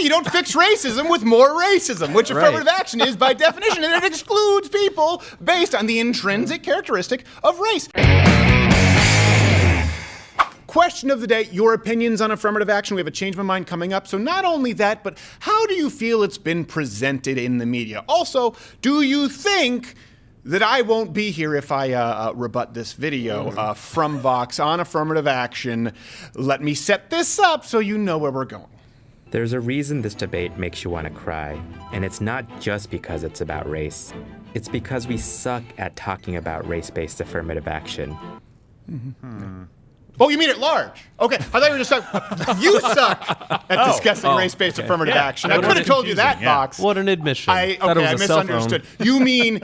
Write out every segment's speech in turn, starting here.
you don't fix racism with more racism, which affirmative action is by definition, and it excludes people based on the intrinsic characteristic of race. Question of the day, your opinions on affirmative action. We have a Change My Mind coming up. So not only that, but how do you feel it's been presented in the media? Also, do you think that I won't be here if I rebut this video from Vox on affirmative action? Let me set this up so you know where we're going. There's a reason this debate makes you want to cry, and it's not just because it's about race. It's because we suck at talking about race-based affirmative action. Oh, you mean at large? Okay, I thought you were just talking. You suck at discussing race-based affirmative action. I could have told you that, Vox. What an admission. I misunderstood. You mean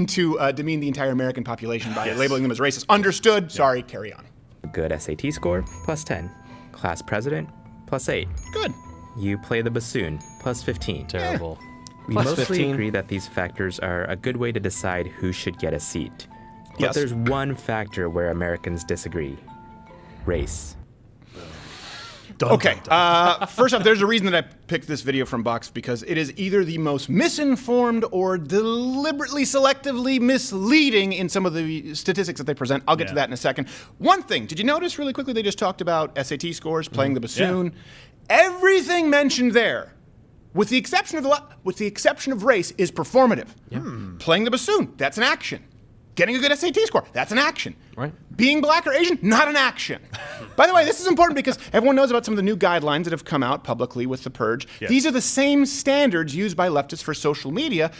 to demean the entire American population by labeling them as racist. Understood. Sorry, carry on. Good SAT score, +10. Class president, +8. Good. You play the bassoon, +15. Terrible. We Plus mostly 15. agree that these factors are a good way to decide who should get a seat. But Yes. there's one factor where Americans disagree. Race. Okay, first off, there's a reason that I picked this video from Vox, because it is either the most misinformed or deliberately, selectively misleading in some of the statistics that they present. I'll get to that in a second. One thing, did you notice really quickly they just talked about SAT scores, playing the bassoon? Everything mentioned there, with the exception of race, is performative. Playing the bassoon, that's an action. Getting a good SAT score, that's an action. Right. Being black or Asian, not an action. By the way, this is important because everyone knows about some of the new guidelines that have come out publicly with the purge. Yes. These are the same standards used by leftists for social media,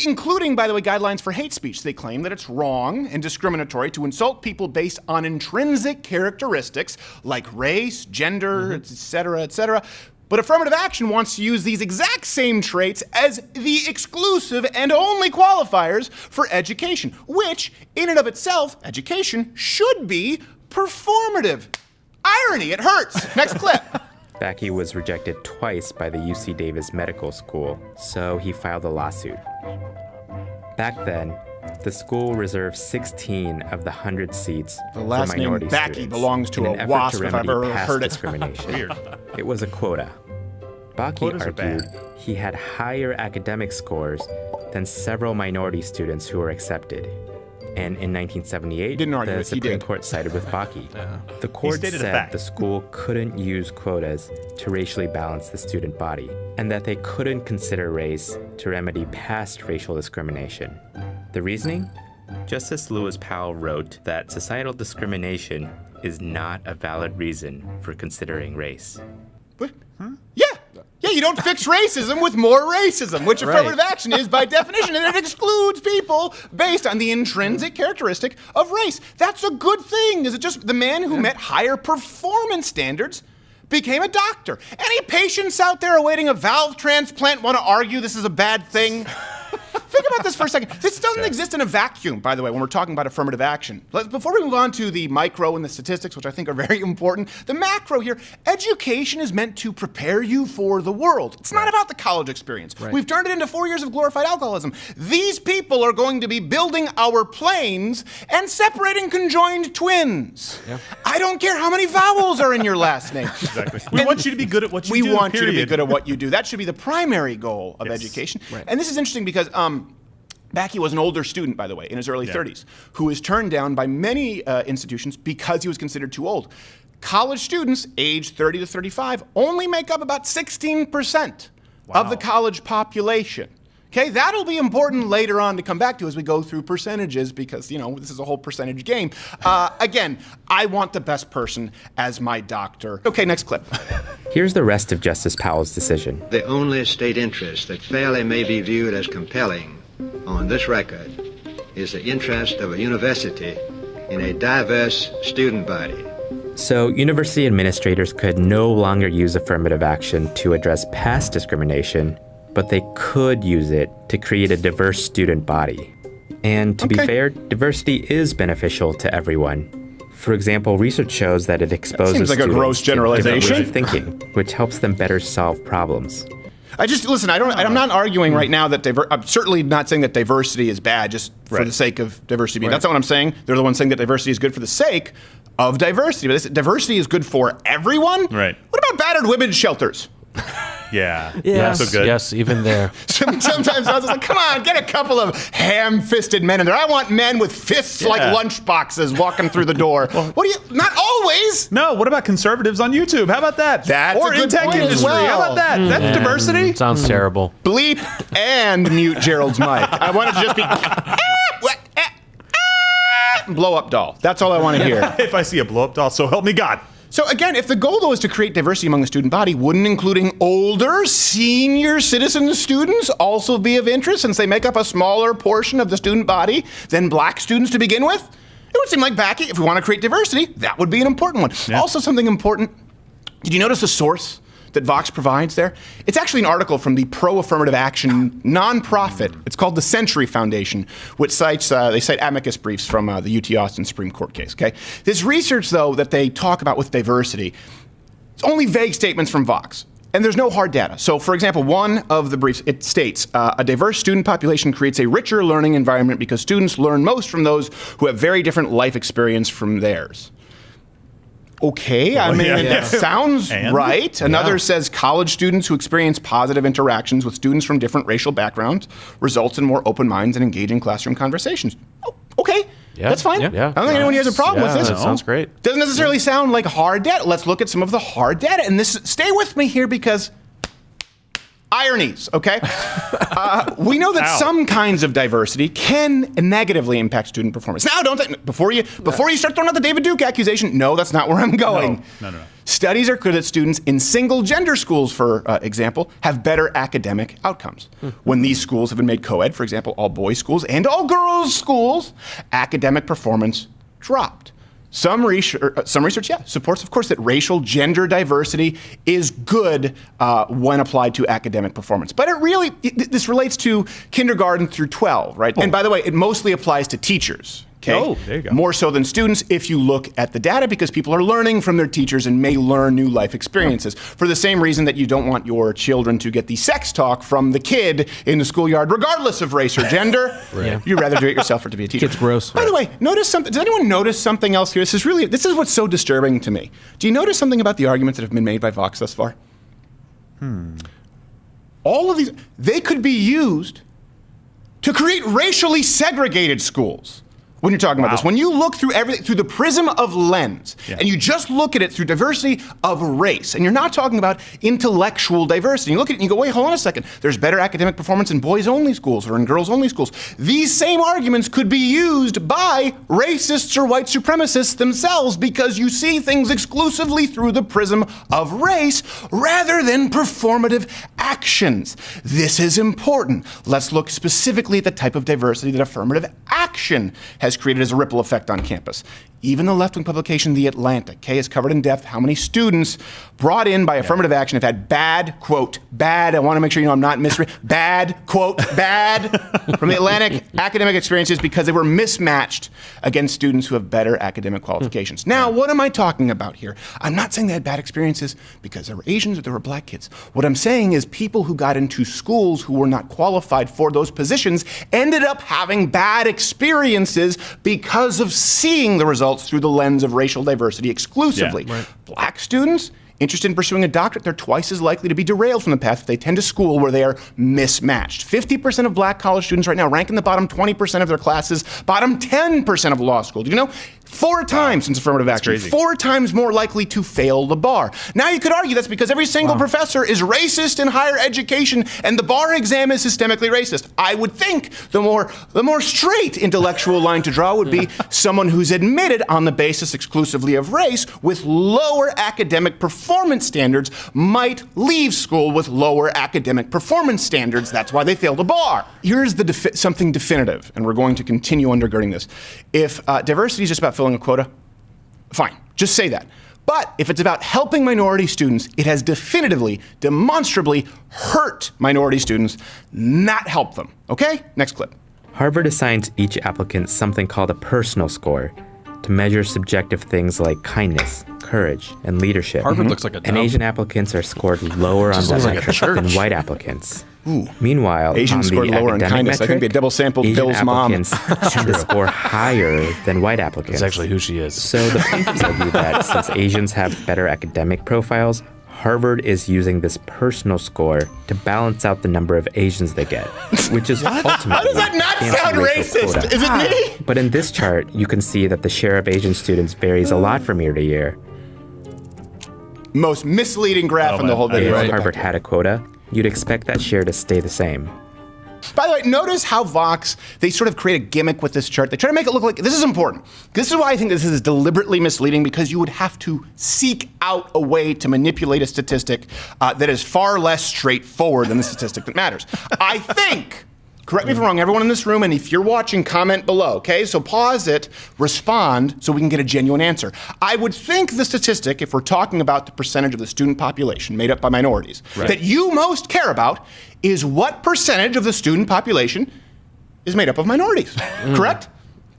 including, by the way, guidelines for hate speech. They claim that it's wrong and discriminatory to insult people based on intrinsic characteristics like race, gender, et cetera, et cetera. But affirmative action wants to use these exact same traits as the exclusive and only qualifiers for education, which, in and of itself, education should be performative. Irony, it hurts. Next clip. Backy was rejected twice by the UC Davis Medical School, so he filed a lawsuit. Back then, the school reserved 16 of the 100 seats The for last name minority Backy students belongs to in a an effort wasp to if I've remedy ever past heard it. discrimination. Weird. It was a quota. Backy Quotas are argued bad. he had higher academic scores than several minority students who were accepted. And in 1978, Didn't argue the it, he Supreme did. Court sided with Backy. The court stated a said fact. the school couldn't use quotas to racially balance the student body, and that they couldn't consider race to remedy past racial discrimination. The reasoning? Justice Lewis Powell wrote that societal discrimination is not a valid reason for considering race. What? Yeah, you don't fix racism with more racism, which affirmative action is by definition, and it excludes people based on the intrinsic characteristic of race. That's a good thing. Is it just the man who met higher performance standards became a doctor? Any patients out there awaiting a valve transplant want to argue this is a bad thing? Think about this for a second. This doesn't exist in a vacuum, by the way, when we're talking about affirmative action. Before we move on to the micro and the statistics, which I think are very important, the macro here, education is meant to prepare you for the world. It's not about the college experience. We've turned it into 4 years of glorified alcoholism. These people are going to be building our planes and separating conjoined twins. I don't care how many vowels are in your last name. Exactly. We want you to be good at what you do. We want you to be period. good at what you do. That should be the primary goal of education. And this is interesting because Backy was an older student, by the way, in his early 30s, who was turned down by many institutions because he was considered too old. College students, aged 30 to 35, only make up about 16% of the college population. Okay, that'll be important later on to come back to as we go through percentages because, you know, this is a whole percentage game. Again, I want the best person as my doctor. Okay, next clip. Here's the rest of Justice Powell's decision. The only state interest that fairly may be viewed as compelling on this record is the interest of a university in a diverse student body. So university administrators could no longer use affirmative action to address past discrimination, but they could use it to create a diverse student body. And to be fair, diversity is beneficial to everyone. For example, research shows that it exposes seems like a students gross to different generalization. ways of thinking, which helps them better solve problems. Listen, I'm not arguing right now that I'm certainly not saying that diversity is bad just for the sake of diversity being. That's not what I'm saying. They're the ones saying that diversity is good for the sake of diversity. But diversity is good for everyone? Right. What about battered women's shelters? Yeah. Yes, Not so good. yes, even there. Sometimes I was like, come on, get a couple of ham-fisted men in there. I want men with fists like lunch boxes walking through the door. What do you, not always. No, what about conservatives on YouTube? How about that? That's or a good in tech point as industry. well. How about that? That's diversity. Sounds terrible. Bleep and mute Gerald's mic. I want it to just be blow up doll. That's all I want to hear. If I see a blow-up doll, so help me God. So again, if the goal though is to create diversity among the student body, wouldn't including older, senior citizen students also be of interest since they make up a smaller portion of the student body than black students to begin with? It would seem like backing, if we want to create diversity, that would be an important one. Yeah. Also something important, did you notice the source that Vox provides there? It's actually an article from the pro-affirmative action nonprofit. It's called the Century Foundation, which cites, they cite amicus briefs from the UT Austin Supreme Court case, okay? This research, though, that they talk about with diversity, it's only vague statements from Vox. And there's no hard data. So, for example, one of the briefs, it states, a diverse student population creates a richer learning environment because students learn most from those who have very different life experience from theirs. Okay, I mean, that sounds right. Another says college students who experience positive interactions with students from different racial backgrounds results in more open minds and engaging classroom conversations. Oh, okay, that's fine. I don't think anyone here has a problem with this. That sounds great. Doesn't necessarily sound like hard data. Let's look at some of the hard data. And this, stay with me here because ironies, okay? We know that some kinds of diversity can negatively impact student performance. Now, before you start throwing out the David Duke accusation, no, that's not where I'm going. No. Studies are clear that students in single-gender schools, for example, have better academic outcomes. When these schools have been made co-ed, for example, all boys schools and all girls schools, academic performance dropped. Some research, supports, of course, that racial gender diversity is good when applied to academic performance. But this relates to kindergarten through 12, right? And by the way, it mostly applies to teachers. Okay? Oh, there you go. More so than students if you look at the data because people are learning from their teachers and may learn new life experiences. For the same reason that you don't want your children to get the sex talk from the kid in the schoolyard, regardless of race or gender. You'd rather do it yourself or to be a teacher. Kid's gross. By the way, notice something. Does anyone notice something else here? This is what's so disturbing to me. Do you notice something about the arguments that have been made by Vox thus far? All of these, they could be used to create racially segregated schools. When you're talking about this, when you look through everything through the prism of lens, and you just look at it through diversity of race, and you're not talking about intellectual diversity, you look at it and you go, wait, hold on a second, there's better academic performance in boys-only schools or in girls-only schools. These same arguments could be used by racists or white supremacists themselves because you see things exclusively through the prism of race rather than performative actions. This is important. Let's look specifically at the type of diversity that affirmative action has created as a ripple effect on campus. Even the left-wing publication, The Atlantic, has covered in depth how many students brought in by affirmative action have had bad, quote, bad, I want to make sure you know I'm not misreading, bad, quote, bad, from The Atlantic academic experiences because they were mismatched against students who have better academic qualifications. Now, what am I talking about here? I'm not saying they had bad experiences because they were Asians or they were black kids. What I'm saying is people who got into schools who were not qualified for those positions ended up having bad experiences because of seeing the results through the lens of racial diversity exclusively. Black students interested in pursuing a doctorate, they're twice as likely to be derailed from the path if they attend a school where they are mismatched. 50% of black college students right now rank in the bottom 20% of their classes, bottom 10% of law school. Do you know? 4 times since affirmative action. 4 times more likely to fail the bar. Now you could argue that's because every single professor is racist in higher education and the bar exam is systemically racist. I would think the more straight intellectual line to draw would be someone who's admitted on the basis exclusively of race with lower academic performance standards might leave school with lower academic performance standards. That's why they fail the bar. Here's something definitive, and we're going to continue undergirding this. If diversity is just about filling a quota, fine, just say that. But if it's about helping minority students, it has definitively, demonstrably hurt minority students, not help them. Okay? Next clip. Harvard assigns each applicant something called a personal score to measure subjective things like kindness, courage, and leadership. Harvard looks like a And dump. Asian applicants are scored lower on that metric than white applicants. Meanwhile, Asians on scored the lower in academic kindness. I think they metric, double sampled Asian Bill's mom. applicants tend to score higher than white applicants. That's actually who she is. So the plaintiffs argue that since Asians have better academic profiles, Harvard is using this personal score to balance out the number of Asians they get, which is ultimately How does that not sound anti-racial racist? quota. Is it me? But in this chart, you can see that the share of Asian students varies a lot from year to year. Most misleading graph in the whole video. If Harvard had a quota, you'd expect that share to stay the same. By the way, notice how Vox, they sort of create a gimmick with this chart. They try to make it look like, this is important. This is why I think this is deliberately misleading, because you would have to seek out a way to manipulate a statistic that is far less straightforward than the statistic that matters. I think, correct me if I'm wrong, everyone in this room, and if you're watching, comment below, okay? So pause it, respond, so we can get a genuine answer. I would think the statistic, if we're talking about the percentage of the student population made up by minorities, that you most care about is what percentage of the student population is made up of minorities, correct?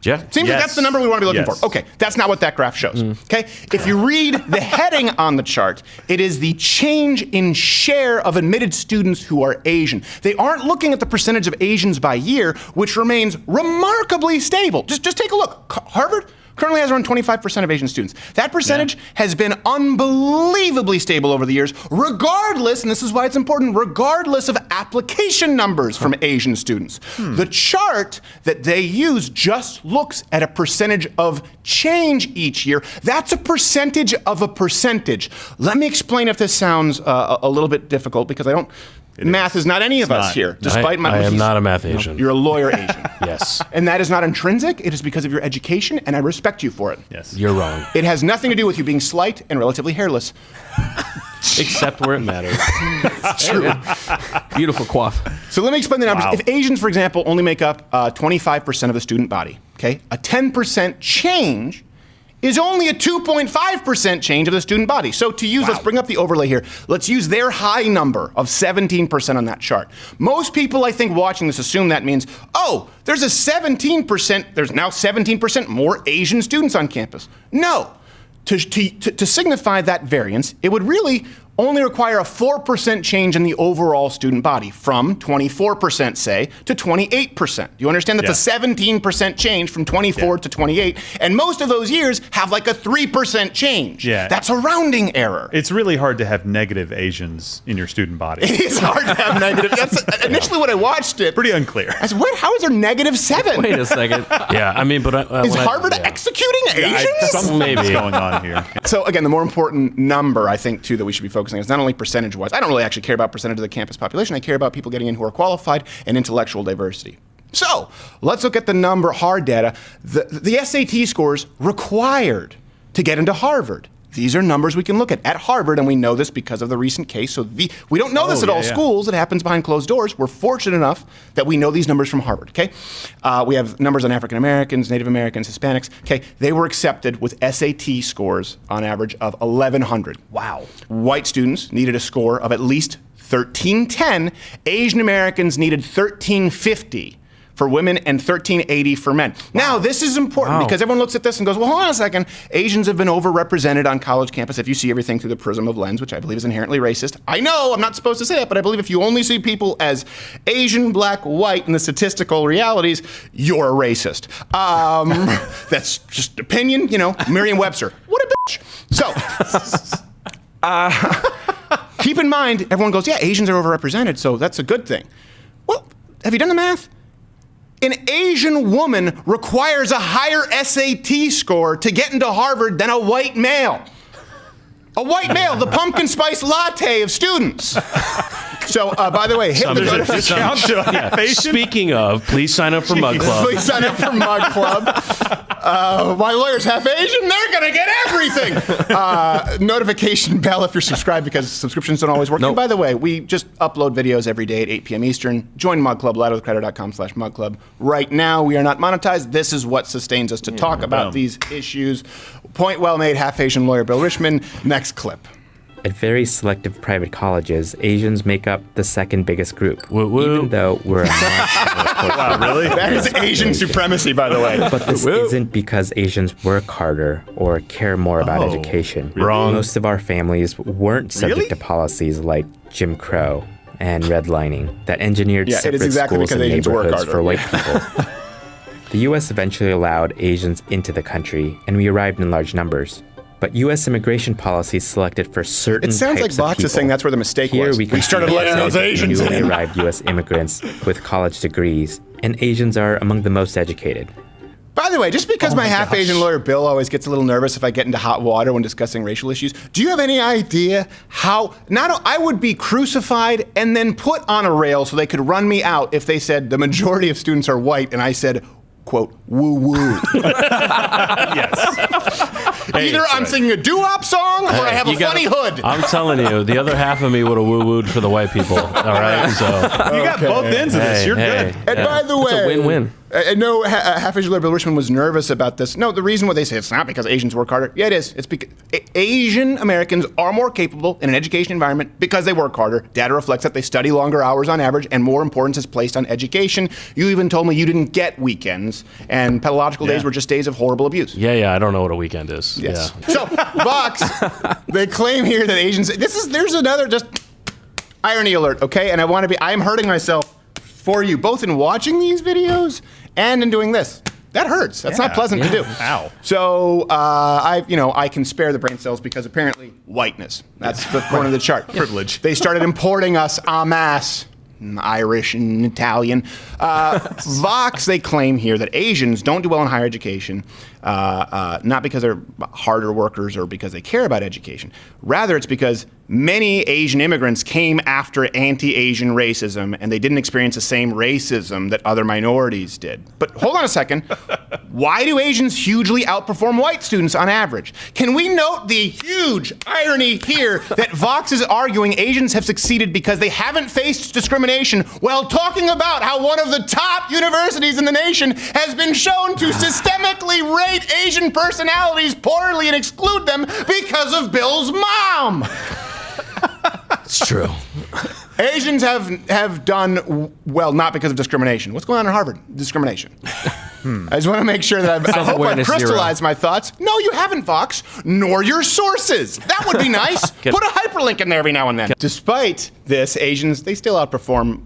Yeah. Seems like that's the number we want to be looking for. Okay, that's not what that graph shows. Okay, if you read the heading on the chart, it is the change in share of admitted students who are Asian. They aren't looking at the percentage of Asians by year, which remains remarkably stable. Just take a look. Harvard currently has around 25% of Asian students. That percentage has been unbelievably stable over the years, regardless, and this is why it's important, regardless of application numbers from Asian students. The chart that they use just looks at a percentage of change each year. That's a percentage of a percentage. Let me explain if this sounds a little bit difficult, because I don't... Math is not any of us here, despite my... I am not a math Asian. You're a lawyer Asian. Yes. And that is not intrinsic. It is because of your education, and I respect you for it. Yes. You're wrong. It has nothing to do with you being slight and relatively hairless. Except where it matters. It's true. Beautiful quaff. So let me explain the numbers. Wow. If Asians, for example, only make up 25% of the student body, okay, a 10% change is only a 2.5% change of the student body. So to use, let's bring up the overlay here. Let's use their high number of 17% on that chart. Most people, I think, watching this assume that means, oh, there's now 17% more Asian students on campus. No. To signify that variance, it would really only require a 4% change in the overall student body, from 24%, say, to 28%. Do you understand? That's a 17% change from 24 to 28, and most of those years have like a 3% change. Yeah. That's a rounding error. It's really hard to have negative Asians in your student body. It is hard to have negative. That's initially when I watched it. Pretty unclear. I said, what? How is there -7? Wait a second. Yeah, I mean, but Is Harvard executing Asians? Something's Maybe. going on here. So again, the more important number, I think, too, that we should be focusing on is not only percentage-wise. I don't really actually care about percentage of the campus population. I care about people getting in who are qualified and intellectual diversity. So let's look at the number, hard data. The SAT scores required to get into Harvard. These are numbers we can look at Harvard, and we know this because of the recent case. So we don't know this at all schools. It happens behind closed doors. We're fortunate enough that we know these numbers from Harvard, okay? We have numbers on African Americans, Native Americans, Hispanics, okay? They were accepted with SAT scores on average of 1,100. Wow. White students needed a score of at least 1310. Asian Americans needed 1350. For women and 1380 for men. Now, this is important because everyone looks at this and goes, well, hold on a second. Asians have been overrepresented on college campus if you see everything through the prism of lens, which I believe is inherently racist. I know I'm not supposed to say that, but I believe if you only see people as Asian, black, white in the statistical realities, you're a racist. That's just opinion, you know, Merriam-Webster. What a bitch. So, keep in mind, everyone goes, yeah, Asians are overrepresented, so that's a good thing. Well, have you done the math? An Asian woman requires a higher SAT score to get into Harvard than a white male. A white male, the pumpkin spice latte of students. So, by the way, Hitler did a Discount to half Asian? Speaking of, please sign up for Mug Club. Please sign up for Mug Club. My lawyer's half Asian, they're gonna get everything. Notification bell if you're subscribed, because subscriptions don't always work. And by the way, we just upload videos every day at 8 p.m. Eastern. Join Mug Club, ladderwithcrowder.com/Mug Club. Right now, we are not monetized. This is what sustains us to talk about these issues. Point well made, half Asian lawyer Bill Richmond. Next clip. At very selective private colleges, Asians make up the second biggest group, even though we're a Wow, really? That is Asian supremacy, by the way. But this isn't because Asians work harder or care more about education. Wrong. Most of our families weren't subject to policies like Jim Crow and redlining that engineered Yeah, it separate is exactly schools because and Asians work neighborhoods harder. for white people. The U.S. eventually allowed Asians into the country, and we arrived in large numbers. But U.S. immigration policies selected for certain It sounds like types of Vox people. is saying that's where the mistake Here was. we can started see letting those Asians newly in. arrived U.S. immigrants with college degrees, and Asians are among the most educated. By the way, just because my half-Asian lawyer Bill always gets a little nervous if I get into hot water when discussing racial issues, do you have any idea how I would be crucified and then put on a rail so they could run me out if they said the majority of students are white and I said, quote, woo-woo. Either I'm singing a doo-wop song or I have a funny hood. I'm telling you, the other half of me would have woo-wooed for the white people. All right, so You got both ends of this. You're good. And by the way, It's a win-win. I know half-Asian lawyer Bill Richmond was nervous about this. No, the reason why they say it's not because Asians work harder. Yeah, it is. It's because Asian Americans are more capable in an education environment because they work harder. Data reflects that they study longer hours on average, and more importance is placed on education. You even told me you didn't get weekends, and pedagogical days were just days of horrible abuse. yeah, I don't know what a weekend is. Yes. Yeah. So, Vox, they claim here that Asians. There's another just irony alert, okay? And I am hurting myself for you, both in watching these videos and in doing this. That hurts. That's not pleasant to do. Ow. So I can spare the brain cells because apparently whiteness. That's the corner of the chart. Privilege. They started importing us en masse. Irish and Italian. Vox, they claim here that Asians don't do well in higher education, not because they're harder workers or because they care about education. Rather, it's because many Asian immigrants came after anti-Asian racism and they didn't experience the same racism that other minorities did. But hold on a second. Why do Asians hugely outperform white students on average? Can we note the huge irony here that Vox is arguing Asians have succeeded because they haven't faced discrimination while talking about how one of the top universities in the nation has been shown to systemically rate Asian personalities poorly and exclude them because of Bill's mom? It's true. Asians have done well, not because of discrimination. What's going on in Harvard? Discrimination. I just want to make sure that I hope I've Self-awareness crystallized my thoughts. No, you haven't, Vox, nor your sources. That would be nice. Put a hyperlink in there every now and then. Despite this, Asians, they still outperform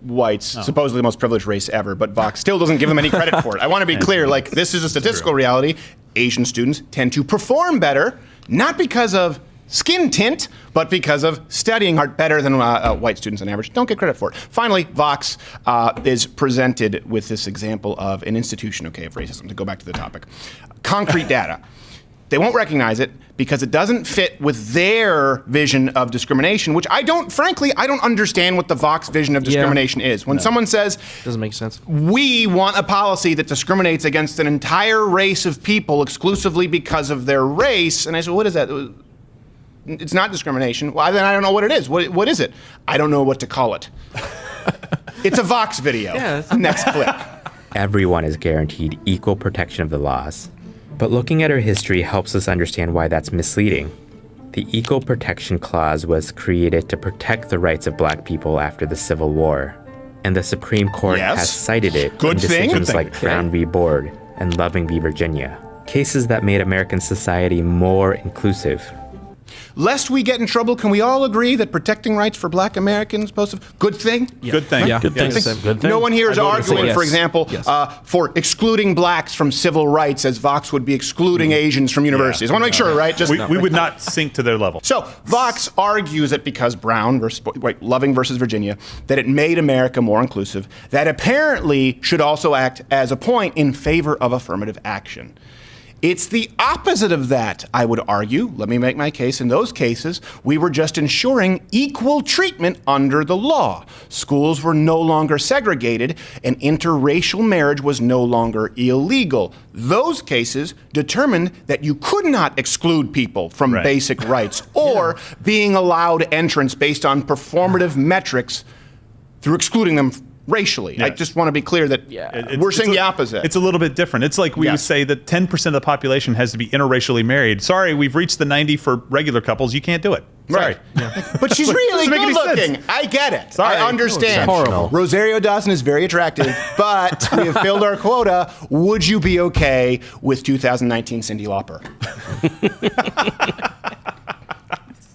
whites, supposedly the most privileged race ever, but Vox still doesn't give them any credit for it. I want to be clear, like, this is a statistical reality. Asian students tend to perform better, not because of skin tint, but because of studying hard better than white students on average. Don't get credit for it. Finally, Vox is presented with this example of an institution, of racism, to go back to the topic. Concrete data. They won't recognize it because it doesn't fit with their vision of discrimination, which frankly, I don't understand what the Vox vision of discrimination is. When someone says, Doesn't make sense. we want a policy that discriminates against an entire race of people exclusively because of their race, and I said, what is that? It's not discrimination. Well, then I don't know what it is. What is it? I don't know what to call it. It's a Vox video. Yeah, Next clip. Everyone is guaranteed equal protection of the laws. But looking at our history helps us understand why that's misleading. The Equal Protection Clause was created to protect the rights of black people after the Civil War. And the Supreme Court has cited it Good in thing. decisions like Brown v. Board and Loving v. Virginia. Cases that made American society more inclusive. Lest we get in trouble, can we all agree that protecting rights for black Americans good thing? Good thing. Yeah. Good thing. Yes. Good thing. No one here is I voted arguing, for for yes. example, Yes. for excluding blacks from civil rights as Vox would be excluding Asians from universities. I want to make sure, right? We would not sink to their level. So Vox argues that because Brown Loving versus Virginia, that it made America more inclusive, that apparently should also act as a point in favor of affirmative action. It's the opposite of that, I would argue. Let me make my case. In those cases, we were just ensuring equal treatment under the law. Schools were no longer segregated, and interracial marriage was no longer illegal. Those cases determined that you could not exclude people from basic rights or being allowed entrance based on performative metrics through excluding them racially. I just want to be clear that we're saying the opposite. It's a little bit different. It's like we would say that 10% of the population has to be interracially married. Sorry, we've reached the 90 for regular couples. You can't do it. Sorry. Right. But she's really Doesn't make good any looking. sense. I get it. Sorry. I understand. Horrible. Rosario Dawson is very attractive, but we have filled our quota. Would you be okay with 2019 Cyndi Lauper?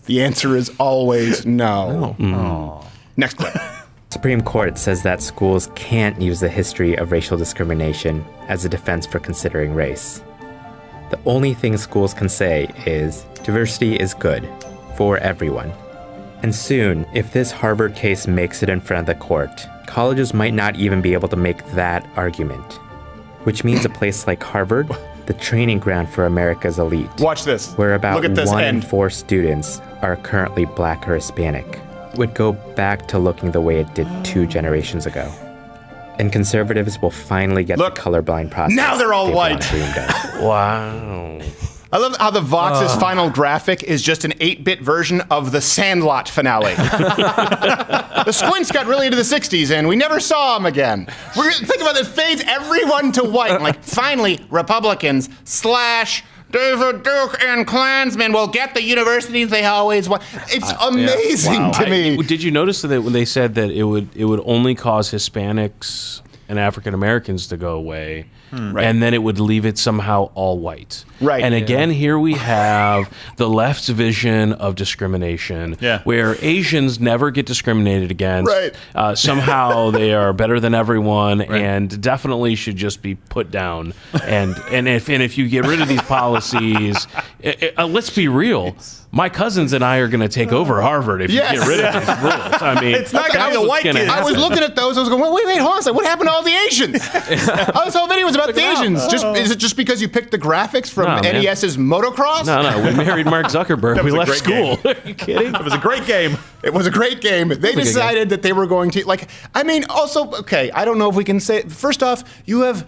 The answer is always no. Next clip. Supreme Court says that schools can't use the history of racial discrimination as a defense for considering race. The only thing schools can say is diversity is good for everyone. And soon, if this Harvard case makes it in front of the court, colleges might not even be able to make that argument. Which means a place like Harvard, the training ground for America's elite. Watch this. Where about Look at this 1 in end. 4 students are currently Black or Hispanic, would go back to looking the way it did 2 generations ago. And conservatives will finally get Look, the colorblind process. now they're all they've white. long dreamed of. Wow. I love how the Vox's final graphic is just an 8-bit version of the Sandlot finale. The squints got really into the 60s, and we never saw them again. Think about this, fades everyone to white. And like, finally, Republicans / David Duke and Klansmen will get the universities they always want. It's amazing to me. Did you notice that when they said that it would only cause Hispanics and African Americans to go away, and then it would leave it somehow all white? Right. And again, here we have the left's vision of discrimination, where Asians never get discriminated against. Right. Somehow they are better than everyone, and definitely should just be put down. And if you get rid of these policies, let's be real. My cousins and I are going to take over Harvard if you get rid of these rules. I mean, It's not gonna that's be the what's white gonna kids. I was happen. looking at those. I was going, wait, hold on a second. What happened to all the Asians? This whole video was about the Asians. Is it just because you picked the graphics from No, man. NES's Motocross? No, we married Mark Zuckerberg. That We was a left great school. Are you kidding? It was a great game. It was a great game. They decided that they were going to, also, okay, I don't know if we can say, first off, you have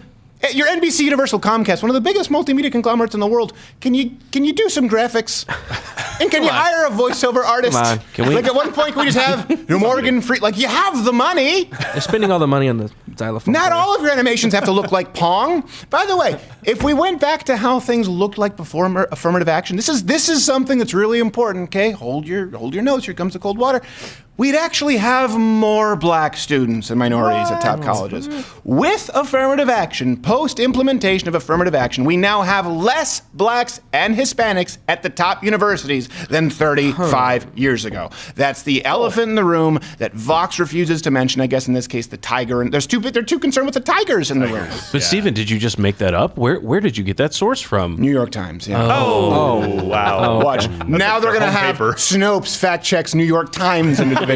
your NBC Universal Comcast, one of the biggest multimedia conglomerates in the world. Can you do some graphics? And can you hire a voiceover artist? Come on. Can we- Like at one point, can we just have Morgan Free? Like, you have the money. They're spending all the money on the xylophone. Not player. all of your animations have to look like Pong. By the way, if we went back to how things looked like before affirmative action, this is something that's really important. Okay, hold your notes. Here comes the cold water. We'd actually have more black students and minorities at top colleges. With affirmative action, post-implementation of affirmative action, we now have less blacks and Hispanics at the top universities than 35 years ago. That's the elephant in the room that Vox refuses to mention. I guess in this case, the tiger. And they're too concerned with the tigers in the room. But Stephen, did you just make that up? Where did you get that source from? New York Times. Yeah. Oh, wow. Watch. Now they're going to home have paper. Snopes fact checks New York Times into the video.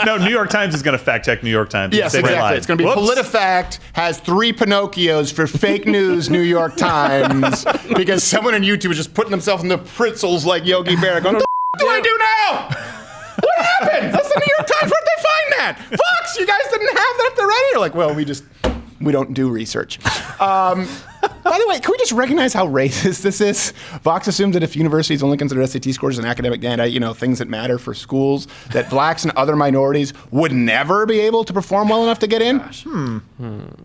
No, New York Times is going to fact check New York Times. Yes, Say they exactly. lied. It's going to be Whoops. PolitiFact has 3 Pinocchios for fake news New York Times because someone on YouTube is just putting themselves in the pretzels like Yogi Berra going, what the f- do I do now? What happened? That's the New York Times. Where'd they find that? Fox, you guys didn't have that up there right here. Like, well, we don't do research. By the way, can we just recognize how racist this is? Vox assumes that if universities only consider SAT scores and academic data, things that matter for schools, that blacks and other minorities would never be able to perform well enough to get in.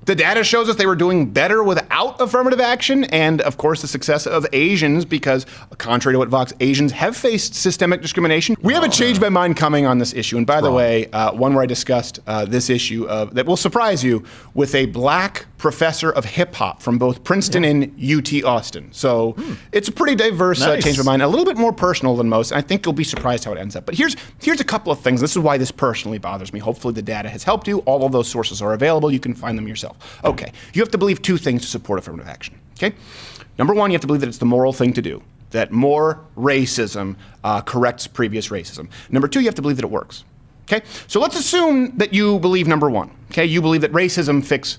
The data shows us they were doing better without affirmative action, and of course the success of Asians, because contrary to what Vox, Asians have faced systemic discrimination. We have a change my mind coming on this issue, and by the way, one where I discussed this issue that will surprise you with a black professor of hip hop from both Princeton and UT Austin. So it's a pretty diverse change of mind, a little bit more personal than most. And I think you'll be surprised how it ends up. But here's a couple of things. This is why this personally bothers me. Hopefully the data has helped you. All of those sources are available. You can find them yourself. Okay, you have to believe 2 things to support affirmative action. Okay, number 1, you have to believe that it's the moral thing to do, that more racism corrects previous racism. Number 2, you have to believe that it works. Okay, so let's assume that you believe number 1. Okay, you believe that racism fixes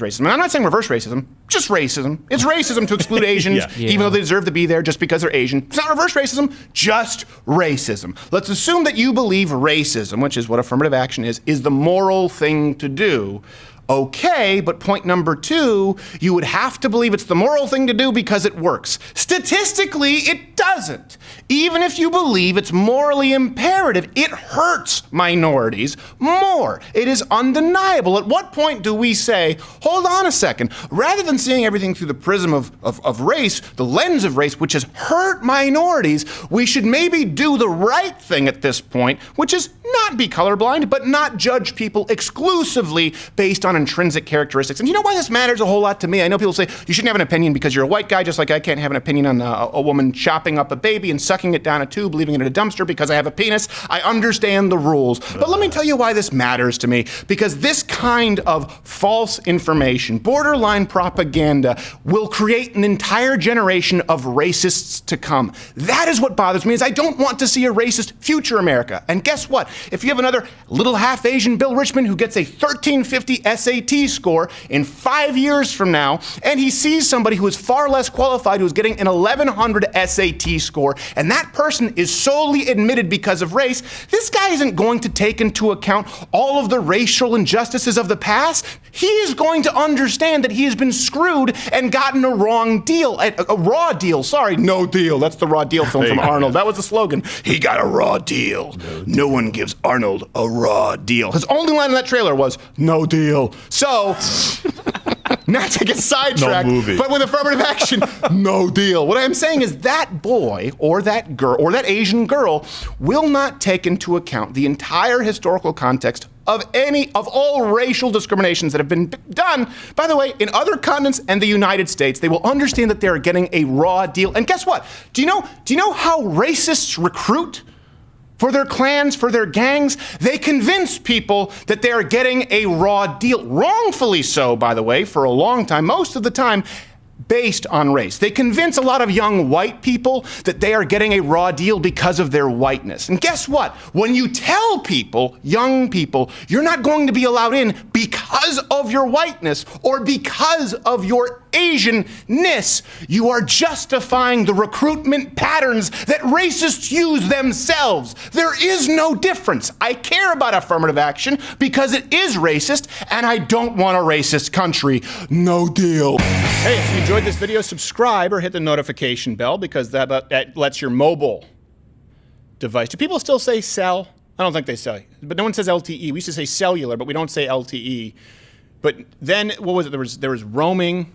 racism. And I'm not saying reverse racism, just racism. It's racism to exclude Asians, even though they deserve to be there just because they're Asian. It's not reverse racism, just racism. Let's assume that you believe racism, which is what affirmative action is the moral thing to do. Okay, but point number 2, you would have to believe it's the moral thing to do because it works. Statistically, it doesn't. Even if you believe it's morally imperative, it hurts minorities more. It is undeniable. At what point do we say, hold on a second, rather than seeing everything through the prism of race, the lens of race, which has hurt minorities, we should maybe do the right thing at this point, which is not be colorblind, but not judge people exclusively based on intrinsic characteristics. And you know why this matters a whole lot to me? I know people say you shouldn't have an opinion because you're a white guy, just like I can't have an opinion on a woman chopping up a baby and sucking it down a tube, leaving it in a dumpster because I have a penis. I understand the rules. But let me tell you why this matters to me. Because this kind of false information, borderline propaganda, will create an entire generation of racists to come. That is what bothers me, is I don't want to see a racist future America. And guess what? If you have another little half-Asian Bill Richmond who gets a 1350 SAT score in 5 years from now, and he sees somebody who is far less qualified who's getting an 1100 SAT score, and that person is solely admitted because of race, this guy isn't going to take into account all of the racial injustices of the past. He is going to understand that he has been screwed and gotten a wrong deal, a raw deal. Sorry, no deal. That's the Raw Deal film from Arnold. That was the slogan. He got a raw deal. No one gives Arnold a raw deal. His only line in that trailer was, no deal. So, not to get sidetracked, but with affirmative action, no deal. What I'm saying is that boy or that girl or that Asian girl will not take into account the entire historical context of all racial discriminations that have been done, by the way, in other continents and the United States. They will understand that they are getting a raw deal. And guess what? Do you know how racists recruit for their clans, for their gangs? They convince people that they are getting a raw deal. Wrongfully so, by the way, for a long time, most of the time, based on race. They convince a lot of young white people that they are getting a raw deal because of their whiteness. And guess what? When you tell people, young people, you're not going to be allowed in because of your whiteness or because of your Asianness, you are justifying the recruitment patterns that racists use themselves. There is no difference. I care about affirmative action because it is racist, and I don't want a racist country. No deal. Hey, if you enjoyed this video, subscribe or hit the notification bell because that lets your mobile device. Do people still say cell? I don't think they say, but no one says LTE. We used to say cellular, but we don't say LTE. But then, what was it? There was roaming.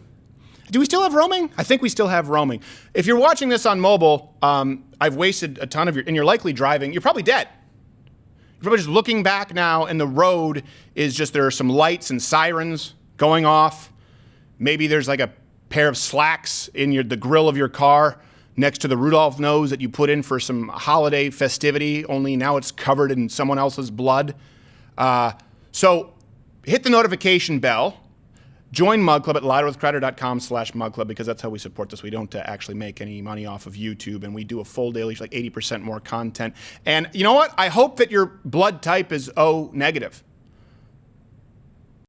Do we still have roaming? I think we still have roaming. If you're watching this on mobile, I've wasted a ton of and you're likely driving, you're probably dead. You're probably just looking back now and the road is just, there are some lights and sirens going off. Maybe there's like a pair of slacks in the grill of your car next to the Rudolph nose that you put in for some holiday festivity, only now it's covered in someone else's blood. So hit the notification bell. Join Mug Club at louderwithcrowder.com/mugclub because that's how we support this. We don't actually make any money off of YouTube, and we do a full daily, like 80% more content. And you know what? I hope that your blood type is O negative.